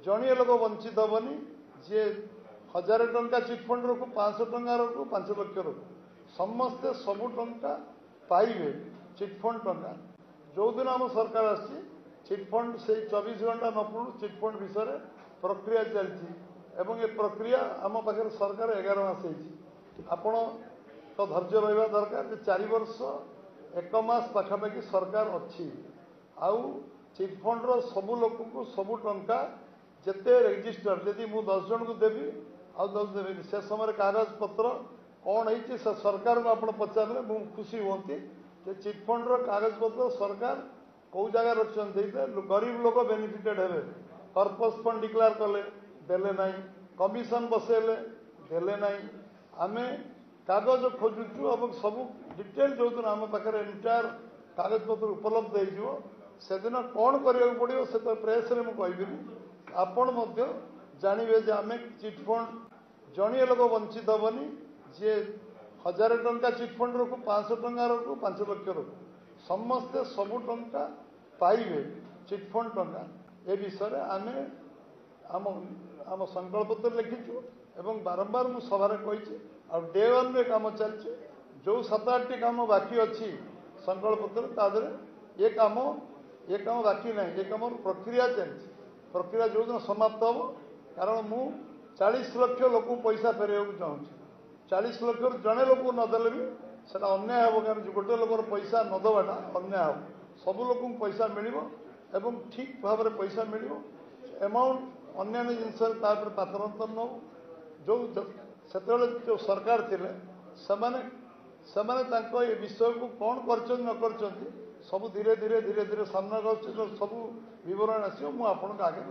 जड़िए लोक वंचित हेनी जी 1000 टंका चिटफंड रखू 500 टंका रखू 5 लाख रखू समस्ते सबू टंका पाइबे चिटफंड टंका जो दिन आम सरकार आसी चिटफंड से 24 घंटा न पड़ू चिटफंड विषय प्रक्रिया चलती ये प्रक्रिया आम पाखे सरकार 11 मास आपण तो धैर्य रहा दरकार 4 वर्ष 1 मास पाखापाखि सरकार अच्छी आउ चिटफंड सबू लोक को सबू टंका जिते रेजिस्टर यदि मु 10 जन को देवी आउ 10 देवी से समय कागज पत्र कौन है सरकार को आप पचारे मुझे खुशी हमें कि चिटफंड कागज पत्र सरकार कौ जगह रखते गरीब लोक बेनिफिटेड हे पर्पस फंड डिक्लेयर कले देले ना कमिशन बसैले देले ना आम कागज खोजुचु और सब डिटेल जो दिन आम पाखे एंटायर कागज पत्र उपलब्ध हो से दिन कौन करा पड़ो से तो प्रेस रे मुझे आपण जानवे आम चिटफंड जड़िए लोक वंचित हेनी जी 1000 टंका चिटफंड रखू 500 टंका रखू 5 लाख रखू समस्ते सबू टंका पाइबे चिटफंड टंका ए विषय आम आम आम संकल्प पत्र लिखिचु एवं बारंबार मु सभारे कही डे 1 रे काम चलछि जो 7-8 टी काम बाकी अच्छी संकल्प पत्र तादरे ये काम बाकी ना ये काम प्रक्रिया चलछि प्रक्रिया जो दिन समाप्त हम कारण मु 40 लाख लोक पैसा फेर चाहूँ 40 लाख जड़े लोक नदेले भी सेटा अन्याय हम कारण गोटे लोकर पैसा नदबाटा अन्याय हम सब लोक पैसा मिल एवं ठीक भाव में पैसा मिल एमाउंट अन्य जिनस पातरंतर नौ जो जो सरकार थिले से विषय को कौन कर न कर सब धीरे धीरे धीरे धीरे सामना सब विवरण आस आगे